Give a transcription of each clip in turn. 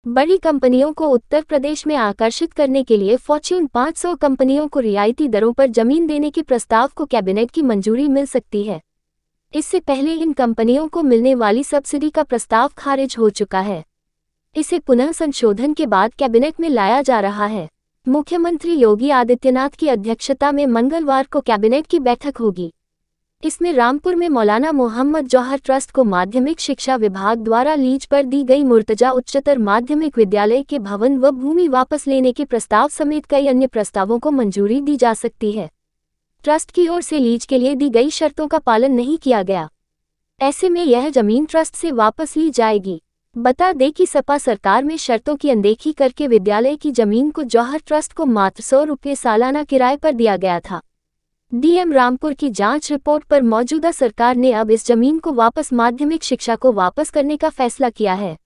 बड़ी कंपनियों को उत्तर प्रदेश में आकर्षित करने के लिए फॉर्च्यून 500 कंपनियों को रियायती दरों पर जमीन देने के प्रस्ताव को कैबिनेट की मंजूरी मिल सकती है। इससे पहले इन कंपनियों को मिलने वाली सब्सिडी का प्रस्ताव खारिज हो चुका है। इसे पुनः संशोधन के बाद कैबिनेट में लाया जा रहा है। मुख्यमंत्री योगी आदित्यनाथ की अध्यक्षता में मंगलवार को कैबिनेट की बैठक होगी। इसमें रामपुर में मौलाना मोहम्मद जौहर ट्रस्ट को माध्यमिक शिक्षा विभाग द्वारा लीज पर दी गई मुर्तजा उच्चतर माध्यमिक विद्यालय के भवन व भूमि वापस लेने के प्रस्ताव समेत कई अन्य प्रस्तावों को मंजूरी दी जा सकती है। ट्रस्ट की ओर से लीज के लिए दी गई शर्तों का पालन नहीं किया गया। ऐसे में यह जमीन ट्रस्ट से वापस ली जाएगी। बता दें कि सपा सरकार में शर्तों की अनदेखी करके विद्यालय की जमीन को जौहर ट्रस्ट को मात्र 100 रुपये सालाना किराए पर दिया गया था। डीएम रामपुर की जांच रिपोर्ट पर मौजूदा सरकार ने अब इस जमीन को वापस माध्यमिक शिक्षा को वापस करने का फैसला किया है।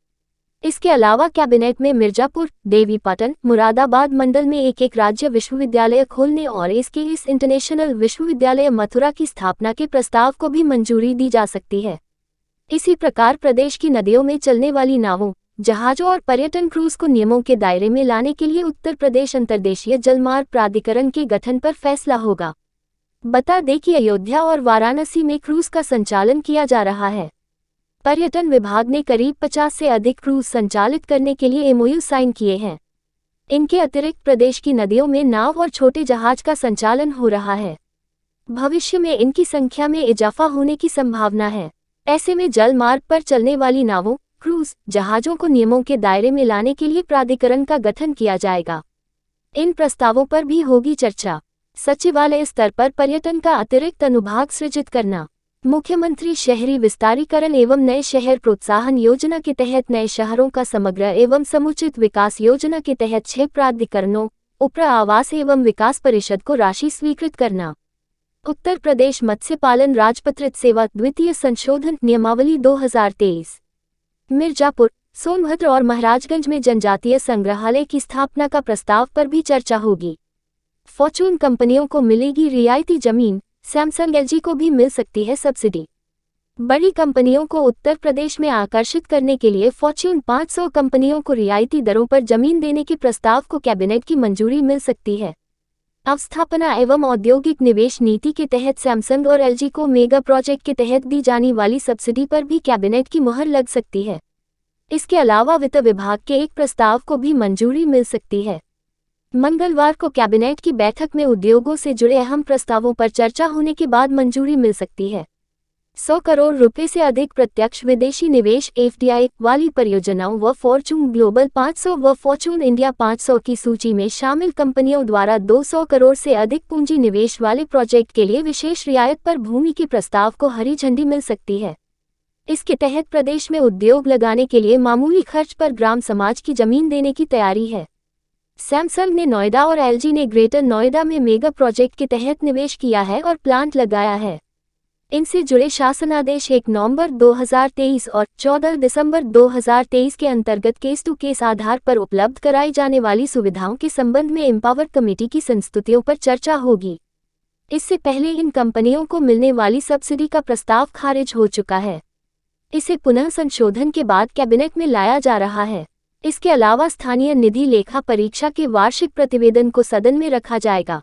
इसके अलावा कैबिनेट में मिर्जापुर, देवीपाटन, मुरादाबाद मंडल में एक राज्य विश्वविद्यालय खोलने और इसके इंटरनेशनल विश्वविद्यालय मथुरा की स्थापना के प्रस्ताव को भी मंजूरी दी जा सकती है। इसी प्रकार प्रदेश की नदियों में चलने वाली नावों, जहाजों और पर्यटन क्रूज को नियमों के दायरे में लाने के लिए उत्तर प्रदेश अंतर्देशीय जलमार्ग प्राधिकरण के गठन पर फैसला होगा। बता दें कि अयोध्या और वाराणसी में क्रूज का संचालन किया जा रहा है। पर्यटन विभाग ने करीब 50 से अधिक क्रूज संचालित करने के लिए एमओयू साइन किए हैं। इनके अतिरिक्त प्रदेश की नदियों में नाव और छोटे जहाज का संचालन हो रहा है। भविष्य में इनकी संख्या में इजाफा होने की संभावना है। ऐसे में जल मार्ग पर चलने वाली नावों, क्रूज जहाजों को नियमों के दायरे में लाने के लिए प्राधिकरण का गठन किया जाएगा। इन प्रस्तावों पर भी होगी चर्चा। सचिवालय स्तर पर पर्यटन का अतिरिक्त अनुभाग सृजित करना। मुख्यमंत्री शहरी विस्तारीकरण एवं नए शहर प्रोत्साहन योजना के तहत नए शहरों का समग्र एवं समुचित विकास योजना के तहत 6 प्राधिकरणों, उप्र आवास एवं विकास परिषद को राशि स्वीकृत करना। उत्तर प्रदेश मत्स्य पालन राजपत्रित सेवा द्वितीय संशोधन नियमावली 2023। मिर्जापुर, सोनभद्र और महाराजगंज में जनजातीय संग्रहालय की स्थापना का प्रस्ताव पर भी चर्चा होगी। फॉर्च्यून कंपनियों को मिलेगी रियायती जमीन, सैमसंग एलजी को भी मिल सकती है सब्सिडी। बड़ी कंपनियों को उत्तर प्रदेश में आकर्षित करने के लिए फॉर्च्यून 500 कंपनियों को रियायती दरों पर जमीन देने के प्रस्ताव को कैबिनेट की मंजूरी मिल सकती है। अवस्थापना एवं औद्योगिक निवेश नीति के तहत सैमसंग और एलजी को मेगा प्रोजेक्ट के तहत दी जाने वाली सब्सिडी पर भी कैबिनेट की मुहर लग सकती है। इसके अलावा वित्त विभाग के एक प्रस्ताव को भी मंजूरी मिल सकती है। मंगलवार को कैबिनेट की बैठक में उद्योगों से जुड़े अहम प्रस्तावों पर चर्चा होने के बाद मंजूरी मिल सकती है। 100 करोड़ रुपए से अधिक प्रत्यक्ष विदेशी निवेश एफडीआई वाली परियोजनाओं व फॉर्च्यून ग्लोबल 500 व फॉर्च्यून इंडिया 500 की सूची में शामिल कंपनियों द्वारा 200 करोड़ से अधिक पूंजी निवेश वाले प्रोजेक्ट के लिए विशेष रियायत पर भूमि के प्रस्ताव को हरी झंडी मिल सकती है। इसके तहत प्रदेश में उद्योग लगाने के लिए मामूली खर्च पर ग्राम समाज की जमीन देने की तैयारी है। सैमसंग ने नोएडा और एलजी ने ग्रेटर नोएडा में मेगा प्रोजेक्ट के तहत निवेश किया है और प्लांट लगाया है। इनसे जुड़े शासनादेश 1 नवंबर 2023 और 14 दिसंबर 2023 के अंतर्गत केस टू केस आधार पर उपलब्ध कराई जाने वाली सुविधाओं के संबंध में एम्पावर कमेटी की संस्तुतियों पर चर्चा होगी। इससे पहले इन कंपनियों को मिलने वाली सब्सिडी का प्रस्ताव खारिज हो चुका है। इसे पुनः संशोधन के बाद कैबिनेट में लाया जा रहा है। इसके अलावा स्थानीय निधि लेखा परीक्षा के वार्षिक प्रतिवेदन को सदन में रखा जाएगा।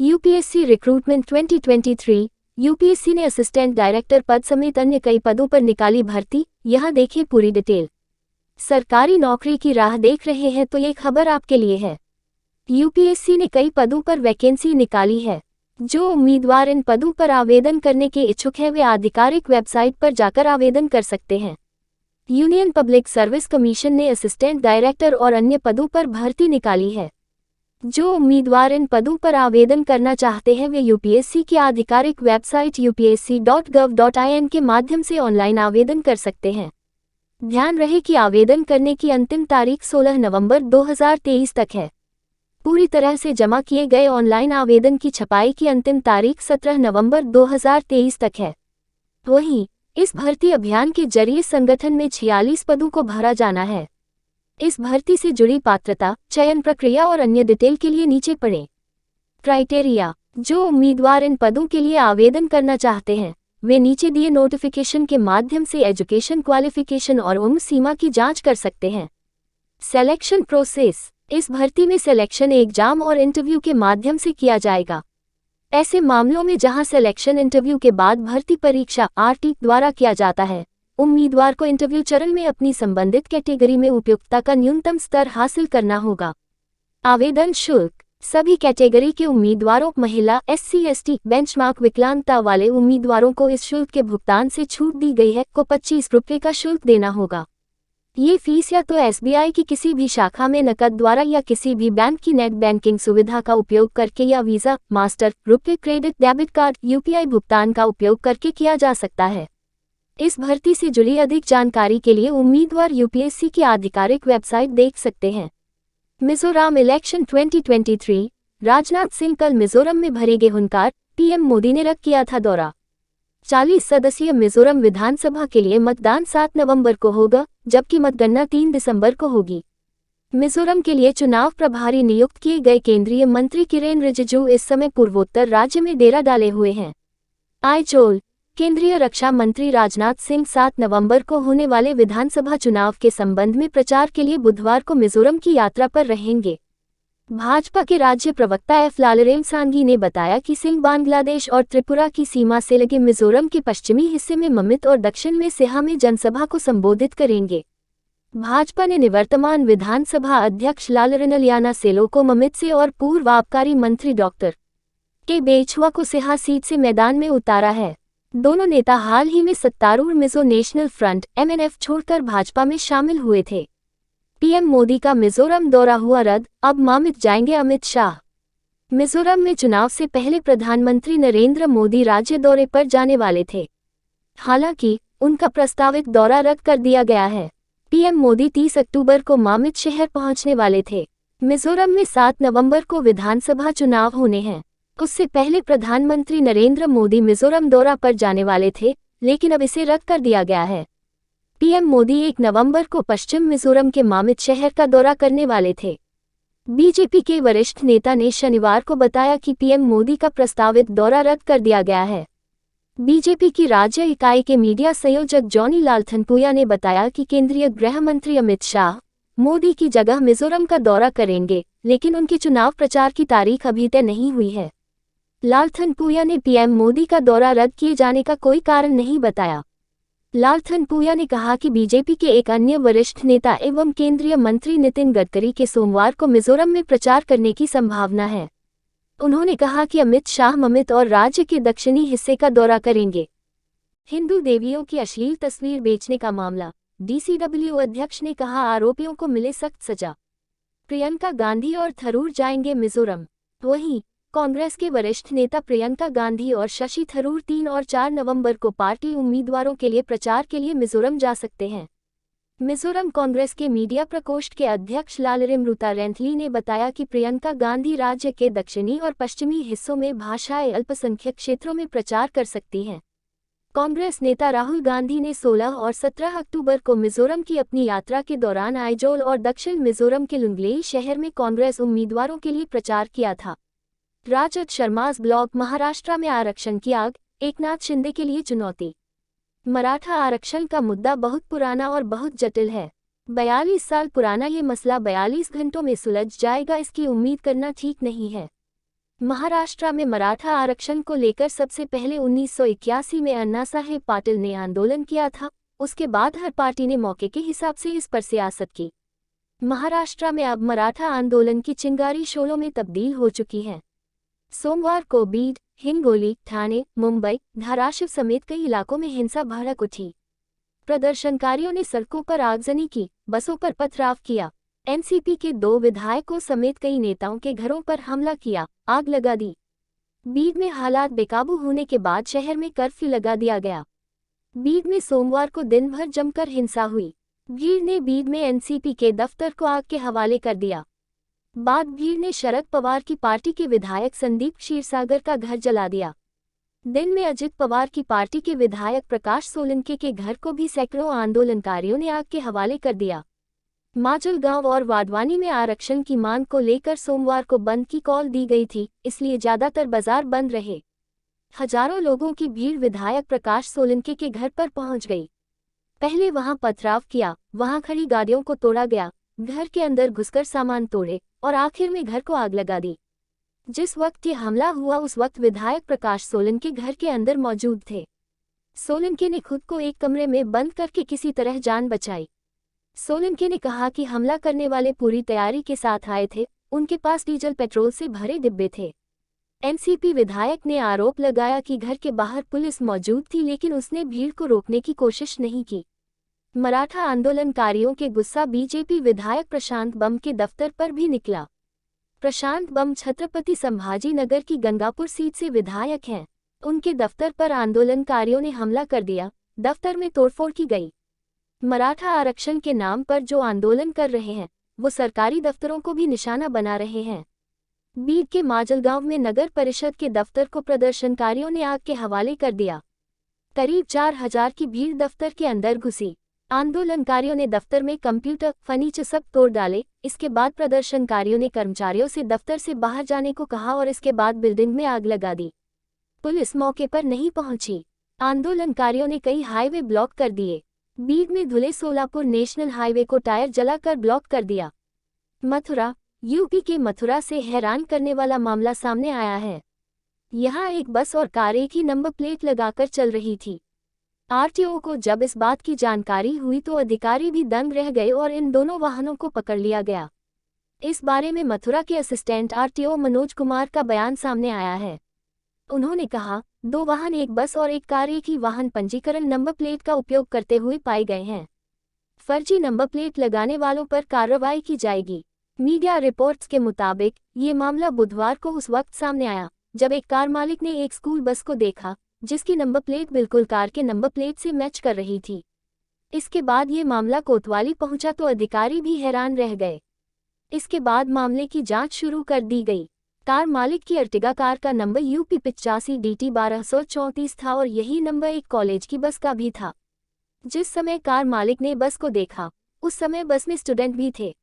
यूपीएससी रिक्रूटमेंट 2023, यूपीएससी ने असिस्टेंट डायरेक्टर पद समेत अन्य कई पदों पर निकाली भर्ती। यहां देखें पूरी डिटेल। सरकारी नौकरी की राह देख रहे हैं तो ये खबर आपके लिए है। यूपीएससी ने कई पदों पर वैकेंसी निकाली है। जो उम्मीदवार इन पदों पर आवेदन करने के इच्छुक हैं वे आधिकारिक वेबसाइट पर जाकर आवेदन कर सकते हैं। यूनियन पब्लिक सर्विस कमीशन ने असिस्टेंट डायरेक्टर और अन्य पदों पर भर्ती निकाली है। जो उम्मीदवार इन पदों पर आवेदन करना चाहते हैं वे यूपीएससी की आधिकारिक वेबसाइट upsc.gov.in के माध्यम से ऑनलाइन आवेदन कर सकते हैं। ध्यान रहे कि आवेदन करने की अंतिम तारीख 16 नवंबर 2023 तक है। पूरी तरह से जमा किए गए ऑनलाइन आवेदन की छपाई की अंतिम तारीख 17 नवंबर 2023 तक है। वहीं इस भर्ती अभियान के जरिए संगठन में 46 पदों को भरा जाना है। इस भर्ती से जुड़ी पात्रता, चयन प्रक्रिया और अन्य डिटेल के लिए नीचे पढ़ें। क्राइटेरिया: जो उम्मीदवार इन पदों के लिए आवेदन करना चाहते हैं वे नीचे दिए नोटिफिकेशन के माध्यम से एजुकेशन क्वालिफिकेशन और उम्र सीमा की जांच कर सकते हैं। Selection process. इस भर्ती में सिलेक्शन एग्जाम और इंटरव्यू के माध्यम से किया जाएगा। ऐसे मामलों में जहां सिलेक्शन इंटरव्यू के बाद भर्ती परीक्षा आरटी द्वारा किया जाता है, उम्मीदवार को इंटरव्यू चरण में अपनी संबंधित कैटेगरी में उपयुक्तता का न्यूनतम स्तर हासिल करना होगा। आवेदन शुल्क। सभी कैटेगरी के उम्मीदवारों, महिला, एससी, एसटी, बेंचमार्क विकलांगता वाले उम्मीदवारों को इस शुल्क के भुगतान से छूट दी गई है, को 25 रुपये का शुल्क देना होगा। ये फीस या तो एसबीआई की किसी भी शाखा में नकद द्वारा या किसी भी बैंक की नेट बैंकिंग सुविधा का उपयोग करके या visa, master, RuPay credit, debit card, UPI भुगतान का उपयोग करके किया जा सकता है। इस भर्ती से जुड़ी अधिक जानकारी के लिए उम्मीदवार यूपीएससी की आधिकारिक वेबसाइट देख सकते हैं। मिजोरम इलेक्शन 2023। राजनाथ सिंह कल मिजोरम में भरेंगे हुंकार, पीएम मोदी ने रख किया था दौरा। 40 सदस्यीय मिजोरम विधानसभा के लिए मतदान 7 नवंबर को होगा, जबकि मतगणना 3 दिसंबर को होगी। मिजोरम के लिए चुनाव प्रभारी नियुक्त किए गए केंद्रीय मंत्री किरेन रिजिजू इस समय पूर्वोत्तर राज्य में डेरा डाले हुए हैं। आइजोल। केंद्रीय रक्षा मंत्री राजनाथ सिंह 7 नवंबर को होने वाले विधानसभा चुनाव के संबंध में प्रचार के लिए बुधवार को मिजोरम की यात्रा पर रहेंगे। भाजपा के राज्य प्रवक्ता एफ लालरेमसांगी ने बताया कि सिंह बांग्लादेश और त्रिपुरा की सीमा से लगे मिजोरम के पश्चिमी हिस्से में ममित और दक्षिण में सिहा में जनसभा को संबोधित करेंगे। भाजपा ने निवर्तमान विधानसभा अध्यक्ष लालरिनलियाना सेलो को ममित से और पूर्व आबकारी मंत्री डॉक्टर के बेचुआ को सिहा सीट से मैदान में उतारा है। दोनों नेता हाल ही में सत्तारूढ़ मिजो नेशनल फ्रंट (एमएनएफ) छोड़कर भाजपा में शामिल हुए थे। पीएम मोदी का मिजोरम दौरा हुआ रद्द, अब मामित जाएंगे अमित शाह। मिजोरम में चुनाव से पहले प्रधानमंत्री नरेंद्र मोदी राज्य दौरे पर जाने वाले थे। हालांकि उनका प्रस्तावित दौरा रद्द कर दिया गया है। पीएम मोदी 30 अक्टूबर को मामित शहर पहुंचने वाले थे। मिजोरम में 7 नवंबर को विधानसभा चुनाव होने हैं। उससे पहले प्रधानमंत्री नरेंद्र मोदी मिजोरम दौरा पर जाने वाले थे, लेकिन अब इसे रद्द कर दिया गया है। पीएम मोदी 1 नवंबर को पश्चिम मिजोरम के मामित शहर का दौरा करने वाले थे। बीजेपी के वरिष्ठ नेता ने शनिवार को बताया कि पीएम मोदी का प्रस्तावित दौरा रद्द कर दिया गया है। बीजेपी की राज्य इकाई के मीडिया संयोजक जॉनी लालथनपुया ने बताया कि केंद्रीय गृह मंत्री अमित शाह मोदी की जगह मिजोरम का दौरा करेंगे, लेकिन उनके चुनाव प्रचार की तारीख अभी तय नहीं हुई है। लालथनपुया ने पीएम मोदी का दौरा रद्द किए जाने का कोई कारण नहीं बताया। लालथनपुया ने कहा कि बीजेपी के एक अन्य वरिष्ठ नेता एवं केंद्रीय मंत्री नितिन गडकरी के सोमवार को मिजोरम में प्रचार करने की संभावना है। उन्होंने कहा कि अमित शाह ममित और राज्य के दक्षिणी हिस्से का दौरा करेंगे। हिंदू देवियों की अश्लील तस्वीर बेचने का मामला। डीसीडब्ल्यू अध्यक्ष ने कहा, आरोपियों को मिले सख्त सजा। प्रियंका गांधी और थरूर जाएंगे मिजोरम। वहीं कांग्रेस के वरिष्ठ नेता प्रियंका गांधी और शशि थरूर 3 और 4 नवंबर को पार्टी उम्मीदवारों के लिए प्रचार के लिए मिजोरम जा सकते हैं। मिजोरम कांग्रेस के मीडिया प्रकोष्ठ के अध्यक्ष लालरिमरुता रेंथली ने बताया कि प्रियंका गांधी राज्य के दक्षिणी और पश्चिमी हिस्सों में भाषाई अल्पसंख्यक क्षेत्रों में प्रचार कर सकती हैं। कांग्रेस नेता राहुल गांधी ने 16 और 17 अक्टूबर को मिजोरम की अपनी यात्रा के दौरान आइजोल और दक्षिण मिजोरम के लुंगलेई शहर में कांग्रेस उम्मीदवारों के लिए प्रचार किया था। राजद शर्माज ब्लॉग। महाराष्ट्र में आरक्षण की आग, एकनाथ शिंदे के लिए चुनौती। मराठा आरक्षण का मुद्दा बहुत पुराना और बहुत जटिल है। 42 साल पुराना ये मसला 42 घंटों में सुलझ जाएगा, इसकी उम्मीद करना ठीक नहीं है। महाराष्ट्र में मराठा आरक्षण को लेकर सबसे पहले 1981 में अण्णासाहेब पाटिल ने आंदोलन किया था। उसके बाद हर पार्टी ने मौके के हिसाब से इस पर सियासत की। महाराष्ट्र में अब मराठा आंदोलन की चिंगारी शोलों में तब्दील हो चुकी है। सोमवार को बीड, हिंगोली, ठाणे, मुंबई, धाराशिव समेत कई इलाकों में हिंसा भड़क उठी। प्रदर्शनकारियों ने सड़कों पर आगजनी की, बसों पर पथराव किया। एनसीपी के 2 विधायकों समेत कई नेताओं के घरों पर हमला किया, आग लगा दी। बीड में हालात बेकाबू होने के बाद शहर में कर्फ्यू लगा दिया गया। बीड में सोमवार को दिन भर जमकर हिंसा हुई। भीड़ ने बीड में एनसीपी के दफ्तर को आग के हवाले कर दिया। बाद भीड़ ने शरद पवार की पार्टी के विधायक संदीप क्षीरसागर का घर जला दिया। दिन में अजित पवार की पार्टी के विधायक प्रकाश सोलंकी के घर को भी सैकड़ों आंदोलनकारियों ने आग के हवाले कर दिया। माजलगांव और वाडवानी में आरक्षण की मांग को लेकर सोमवार को बंद की कॉल दी गई थी, इसलिए ज्यादातर बाजार बंद रहे। हजारों लोगों की भीड़ विधायक प्रकाश सोलंकी के घर पर पहुंच गई। पहले वहां पथराव किया, वहां खड़ी गाड़ियों को तोड़ा गया, घर के अंदर घुसकर सामान तोड़े और आखिर में घर को आग लगा दी। जिस वक्त ये हमला हुआ उस वक्त विधायक प्रकाश सोलंकी घर के अंदर मौजूद थे। सोलंकी ने खुद को एक कमरे में बंद करके किसी तरह जान बचाई। सोलंकी ने कहा कि हमला करने वाले पूरी तैयारी के साथ आए थे, उनके पास डीजल पेट्रोल से भरे डिब्बे थे। एनसीपी विधायक ने आरोप लगाया कि घर के बाहर पुलिस मौजूद थी लेकिन उसने भीड़ को रोकने की कोशिश नहीं की। मराठा आंदोलनकारियों के गुस्सा बीजेपी विधायक प्रशांत बम के दफ्तर पर भी निकला। प्रशांत बम छत्रपति संभाजी नगर की गंगापुर सीट से विधायक हैं। उनके दफ्तर पर आंदोलनकारियों ने हमला कर दिया, दफ्तर में तोड़फोड़ की गई। मराठा आरक्षण के नाम पर जो आंदोलन कर रहे हैं वो सरकारी दफ्तरों को भी निशाना बना रहे हैं। बीड के माजलगांव में नगर परिषद के दफ्तर को प्रदर्शनकारियों ने आग के हवाले कर दिया। करीब 4000 की भीड़ दफ्तर के अंदर घुसी। आंदोलनकारियों ने दफ्तर में कंप्यूटर, फर्नीचर सब तोड़ डाले। इसके बाद प्रदर्शनकारियों ने कर्मचारियों से दफ्तर से बाहर जाने को कहा और इसके बाद बिल्डिंग में आग लगा दी। पुलिस मौके पर नहीं पहुंची। आंदोलनकारियों ने कई हाईवे ब्लॉक कर दिए। बीड में धुले सोलापुर नेशनल हाईवे को टायर जलाकर ब्लॉक कर दिया। मथुरा, यूपी के मथुरा से हैरान करने वाला मामला सामने आया है। यहाँ एक बस और कार एक ही नंबर प्लेट लगाकर चल रही थी। आरटीओ को जब इस बात की जानकारी हुई तो अधिकारी भी दंग रह गए और इन दोनों वाहनों को पकड़ लिया गया। इस बारे में मथुरा के असिस्टेंट आरटीओ मनोज कुमार का बयान सामने आया है। उन्होंने कहा, 2 वाहन, एक बस और एक कार एक ही वाहन पंजीकरण नंबर प्लेट का उपयोग करते हुए पाए गए हैं। फर्जी नंबर प्लेट लगाने वालों पर कार्रवाई की जाएगी। मीडिया रिपोर्ट्स के मुताबिक ये मामला बुधवार को उस वक्त सामने आया जब एक कार मालिक ने एक स्कूल बस को देखा जिसकी नंबर प्लेट बिल्कुल कार के नंबर प्लेट से मैच कर रही थी। इसके बाद ये मामला कोतवाली पहुंचा तो अधिकारी भी हैरान रह गए। इसके बाद मामले की जांच शुरू कर दी गई। कार मालिक की अर्टिगा कार का नंबर यूपी 85 DT 1234 था और यही नंबर एक कॉलेज की बस का भी था। जिस समय कार मालिक ने बस को देखा उस समय बस में स्टूडेंट भी थे।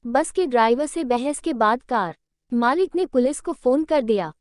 बस के ड्राइवर से बहस के बाद कार मालिक ने पुलिस को फोन कर दिया।